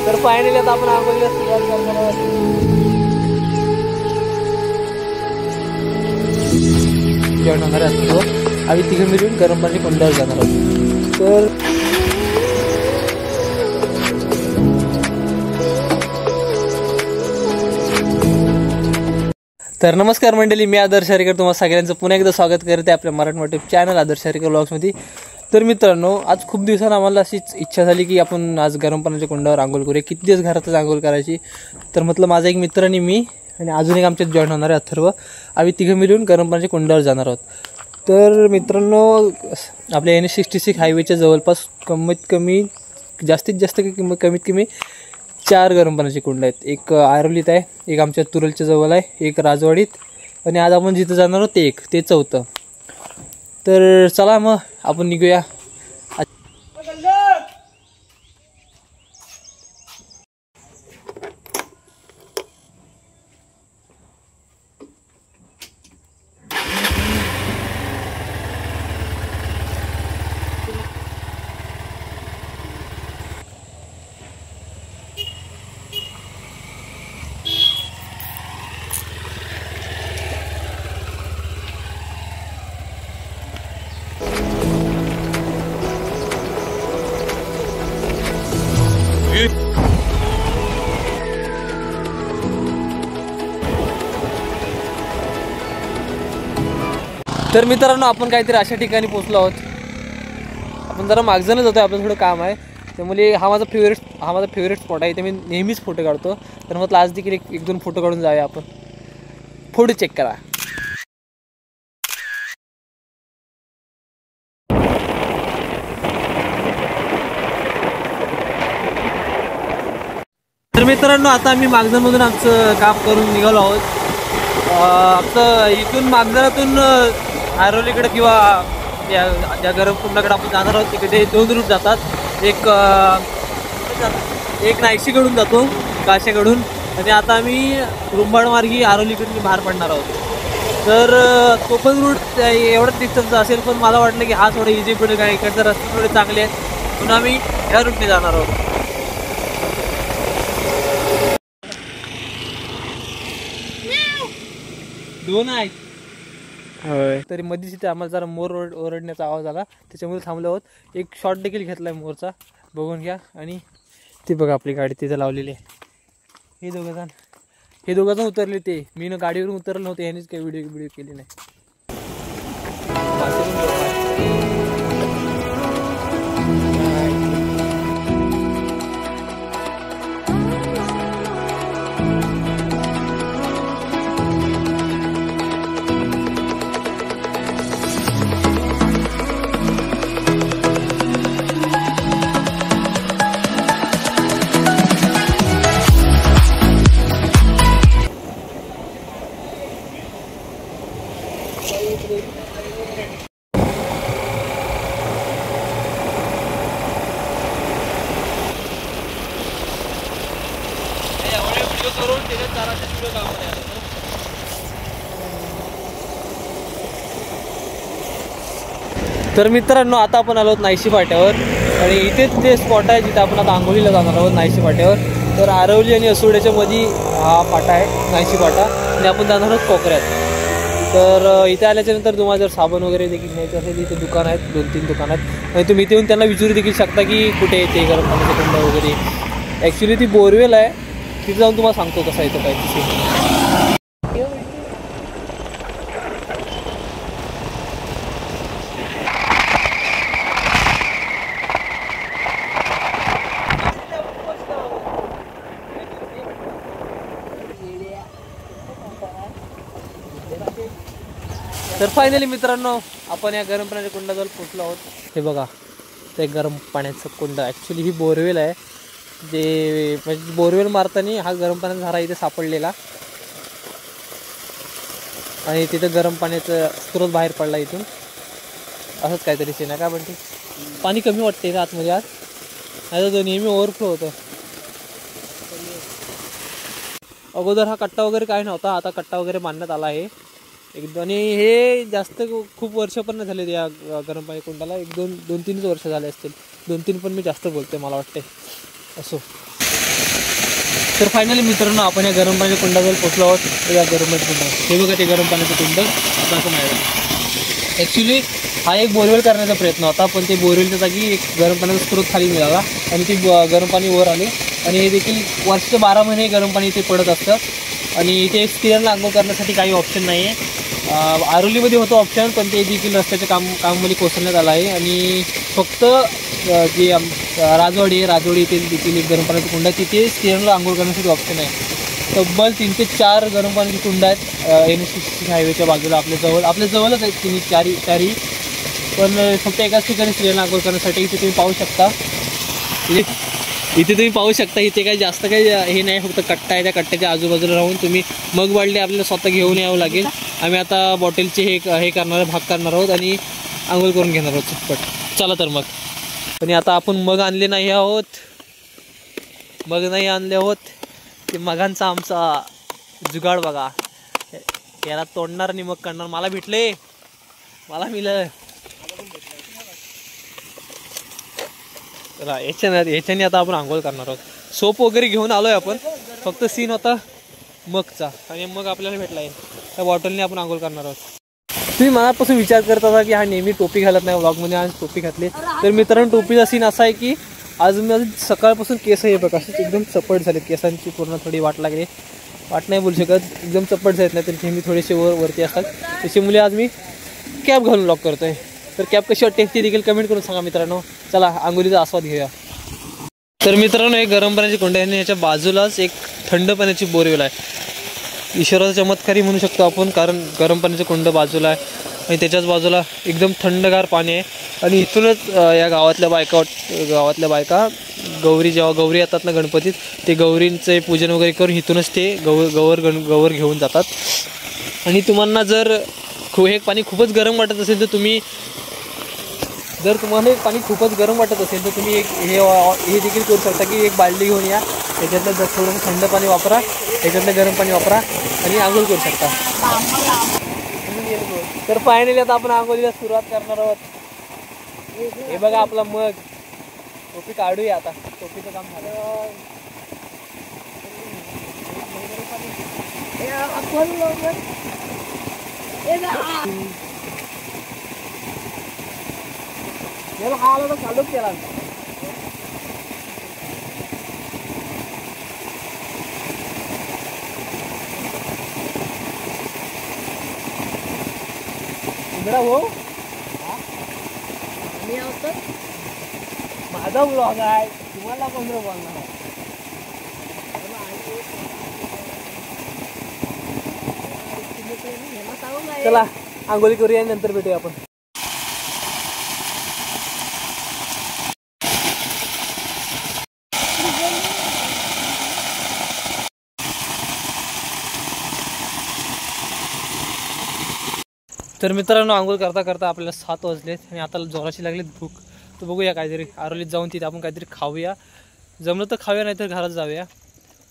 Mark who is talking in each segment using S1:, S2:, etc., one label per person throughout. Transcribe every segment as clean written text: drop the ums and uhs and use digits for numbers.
S1: तर फायनली आता आपण आंघोळीला सुरुवात करणार आहोत. जेवण होणार असतो. आम्ही तिघे मिळून गरम पाणी कुंडावर जाणार आहोत. तर नमस्कार मंडळी, मी आदर्श हरेकर तुम्हाला सगळ्यांचं पुन्हा एकदा स्वागत करते आपल्या मराठी मोटिव्ह चॅनल आदर्श हरेकर व्लॉग्समध्ये. तर मित्रांनो, आज खूप दिवसांनी आम्हाला अशीच इच्छा झाली की आपण आज गरम पाण्याच्या कुंडावर आंघोळ करूया. किती दिवस घरातच आंघोळ करायची. तर म्हटलं माझा एक मित्र आणि मी आणि अजून एक आमच्यात जॉईन होणार आहे अथर्व, आम्ही तिघं मिळून गरम पाण्याच्या कुंडावर जाणार आहोत. तर मित्रांनो, आपल्या NH66 हायवेच्या जवळपास जास्तीत जास्त कमीत कमी 4 गरम पाण्याचे कुंड आहेत. एक आरवलीत आहे, एक आमच्या तुरलच्या जवळ आहे, एक राजवाडीत, आणि आज आपण जिथं जाणार आहोत ते 4थं. तर चला मग आपण निघूया. तर मित्रांनो, आपण काहीतरी अशा ठिकाणी पोहोचलो आहोत. आपण जरा मागजणच होतो, आपलं थोडं काम आहे, त्यामुळे हा माझा फेवरेट स्पॉट आहे. इथे मी नेहमीच फोटो काढतो. तर म्हटलं आज देखील एक दोन फोटो काढून जाऊया आपण. फोटो चेक करा. तर मित्रांनो, आता आम्ही मागजणमधून आमचं काम करून निघालो आहोत. आमचं इथून मागजणातून आरवलीकडे किंवा ज्या गरम कुंडाकडे आपण जाणार आहोत तिकडे 2 रूट जातात. एक नायशीकडून जातो, काशाकडून, आणि आता आम्ही रुंबाड मार्गी आरवलीकडून बाहेर पडणार आहोत. तर तो पण रूट एवढं डिस्टन्स असेल, पण मला वाटलं की हा थोडा इझी पडेल, काय इकडचे रस्ते थोडे चांगले आहेत, म्हणून आम्ही ह्या रूटने जाणार आहोत. दोन आहेत तरी मध्येच इथे आम्हाला जरा मोर ओरडण्याचा आवाज आला, त्याच्यामुळे थांबलो आहोत. एक शॉट देखील घेतलाय मोरचा, बघून घ्या. आणि ती बघा आपली गाडी तिथे लावलेली आहे. हे दोघं जण उतरले. ते मी गाडीवरून उतरलं नव्हतं, ह्यानेच काही व्हिडिओ केली नाही. तर मित्रांनो, आता आपण आलो आहोत नायशी फाट्यावर, आणि इथेच ते स्पॉट आहे जिथे आपण आता आंघोळीला जाणार आहोत, नायशी फाट्यावर. तर आरवली आणि असोड्याच्या मध्ये हा फाटा आहे, नायशी फाटा, आणि आपण जाणार आहोत कोकऱ्यात. तर इथे आल्याच्यानंतर तुम्हाला जर साबण वगैरे देखील घ्यायचं असेल, इथे दुकान आहेत, 2-3 दुकान आहेत, आणि तुम्ही इथे येऊन त्यांना विचारू देखील शकता की कुठे येते गरम पाण्याचे कुंड वगैरे. ॲक्च्युली ती बोरवेल आहे, तिथे जाऊन तुम्हाला सांगतो कसं येतं काय तिथे. तर फायनली मित्रांनो, आपण या गरम पाण्याच्या कुंडाजवळ पोहोचलो आहोत. हे बघा, ते गरम पाण्याचं कुंड. ॲक्च्युली ही बोरवेल आहे, जे म्हणजे बोरवेल मारताना हा गरम पाण्याचा झारा इथे सापडलेला, आणि तिथं गरम पाण्याचं स्रोत बाहेर पडला इथून. असंच काहीतरी सीन आहे. काय म्हणते, पाणी कमी वाटते का आतमध्ये आज, नाही तर नेहमी ओव्हरफ्लो होतं. अगोदर हा कट्टा वगैरे काय नव्हता, आता कट्टा वगैरे बांधण्यात आला आहे एकदम. आणि हे जास्त खूप वर्ष पण नाही झाले या गरम पाणी कुंडाला, 1-2-3 वर्ष झाले असतील. 2-3 पण मी जास्त बोलते, मला वाटते. असो, तर फायनली मित्रांनो आपण या गरम पाण्याच्या कुंडावर पोचलो आहोत. या गरम पाण्याच्या कुंडावर हे बघा, ते गरम पाण्याचं कुंड दाखवून आहे. ॲक्च्युली हा एक बोरवेल करण्याचा प्रयत्न होता, पण ते बोरवेलच्या जागी एक गरम पाण्याचा स्रोत खाली मिळाला आणि ती गरम पाणी वर आले. आणि हे देखील वर्षाचे 12 महिने गरम पाणी इथे पडत असतं. आणि इथे स्त्रियांना आंघोळ करण्यासाठी काही ऑप्शन नाही आहे. आरोलीमध्ये होतं ऑप्शन, पण ते देखील रस्त्याच्या कामामध्ये कोसळण्यात आलं आहे. आणि फक्त जे राजवाडी इथे देखील एक गरम पाण्याचं कुंड आहे, तिथे स्त्रियांना आंघोळ करण्यासाठी ऑप्शन आहे. तब्बल 3 ते 4 गरम पाण्याची कुंड आहेत NH-66 हायवेच्या बाजूला आपल्या जवळच आहेत चारही. पण फक्त एकाच ठिकाणी स्त्रियांना आंघोळ करण्यासाठी इथे तुम्ही पाहू शकता. इथे काही जास्त काही हे नाही, फक्त कट्टा आहे. त्या कट्ट्याच्या आजूबाजूला राहून तुम्ही मग बाटली आपल्याला स्वतः घेऊन यावं लागेल. आम्ही आता बॉटलचे हे भाग करणार आहोत आणि आंघोळ करून घेणार आहोत चटपट. चला तर मग. पण आता आपण मग आणले नाही आहोत. ते मगांचा आमचा जुगाड बघा. याला तोडणार आणि मग करणार. मला मिळलं. याच्याने आता आपण आंघोळ करणार आहोत. सोप वगैरे घेऊन आलोय आपण, फक्त सीन होता मगचा आणि मग आपल्याला भेटला आहे. त्या बॉटलने आपण आंघोळ करणार आहोत. तुम्ही मनापासून विचार करत होता की हा नेहमी टोपी घालत नाही, व्लॉगमध्ये आज टोपी घातली. तर मित्रांनो, टोपीचा सीन असा आहे की आज माझं सकाळपासून केस हे बघा असे एकदम चपट झालेत. केसांची पूर्ण थोडी वाट नाही बोलू शकत, एकदम चपट झालेत. नाही तर मी थोडेसे वरती असतात. त्याच्यामुळे आज मी कॅप घालून व्लॉग करतोय. तर कॅप कशी वाटते ती देखील कमेंट करून सांगा मित्रांनो. चला आंघोळीचा आस्वाद घेऊया. तर मित्रांनो, एक गरम पाण्याची कुंड आहे आणि याच्या बाजूलाच एक थंड पाण्याची बोरवेल आहे. ईश्वराचा चमत्कारी म्हणू शकतो आपण, कारण गरम पाण्याचं कुंड बाजूला आहे आणि त्याच्याच बाजूला एकदम थंडगार पाणी आहे. आणि इथूनच या गावातल्या बायका जेव्हा गौरी येतात ना गणपतीत, ते गौरींचे पूजन वगैरे करून इथूनच ते गवर घेऊन जातात. आणि तुम्हाला जर हे पाणी खूपच गरम वाटत असेल तर तुम्ही हे देखील करू शकता की एक बालडी घेऊन या, त्याच्यातलं थोडंसं थंड पाणी वापरा, त्याच्यातलं गरम पाणी वापरा आणि आंघोळ करू शकता. तर फायनली आता आपण आंघोळीला सुरुवात करणार आहोत. हे बघा आपला मग. टोपी काढूया आता, टोपीचं काम झालं. याला चालू केला हो. माझा ब्लॉग आहे, तुम्हाला कोण बोलणार. चला आंघोळी करूया, नंतर भेटूया आपण. तर मित्रांनो, आंघोळ करता करता आपल्याला 7 वाजलेत आणि आता जोराची लागलीत भूक. तर बघूया काहीतरी आरोलीत जाऊन तिथे आपण काहीतरी खाऊया. जमलं तर खाऊया, नाही तर घरात जाऊया.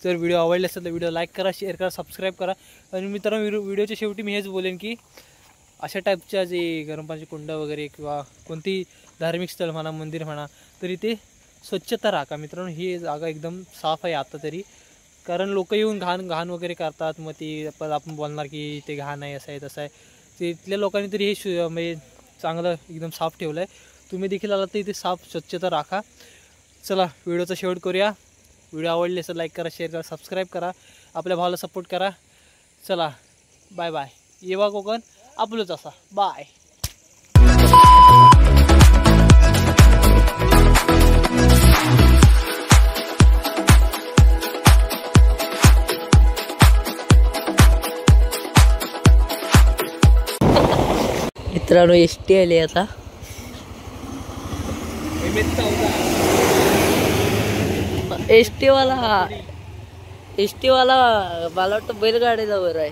S1: जर व्हिडिओ आवडले असेल तर व्हिडिओ लाईक करा, शेअर करा, सबस्क्राईब करा. आणि मित्रांनो, व्हिडिओच्या शेवटी मी हेच बोलेन की अशा टाईपच्या जे गरम पाण्याची कुंड वगैरे किंवा कोणती धार्मिक स्थळ म्हणा, मंदिर म्हणा, तर इथे स्वच्छता राखा मित्रांनो. ही जागा एकदम साफ आहे आता तरी, कारण लोक येऊन घाण वगैरे करतात. मग ती आपण बोलणार की ते घाण आहे, असं आहे तसं आहे. ते इथल्या लोकांनी तरी हे म्हणजे चांगलं एकदम साफ ठेवलं आहे. तुम्ही देखील आलात तर इथे साफ स्वच्छता राखा. चला व्हिडिओचा शेवट करूया. व्हिडिओ आवडले असेल लाईक करा, शेअर करा, सबस्क्राईब करा, आपल्या भावाला सपोर्ट करा. चला बाय बाय. येवा कोकण आपलंच असा. बाय.
S2: मित्रांनो, एसटी आली आता. एसटी वाला मला वाटतं बैलगाडीचा वर आहे.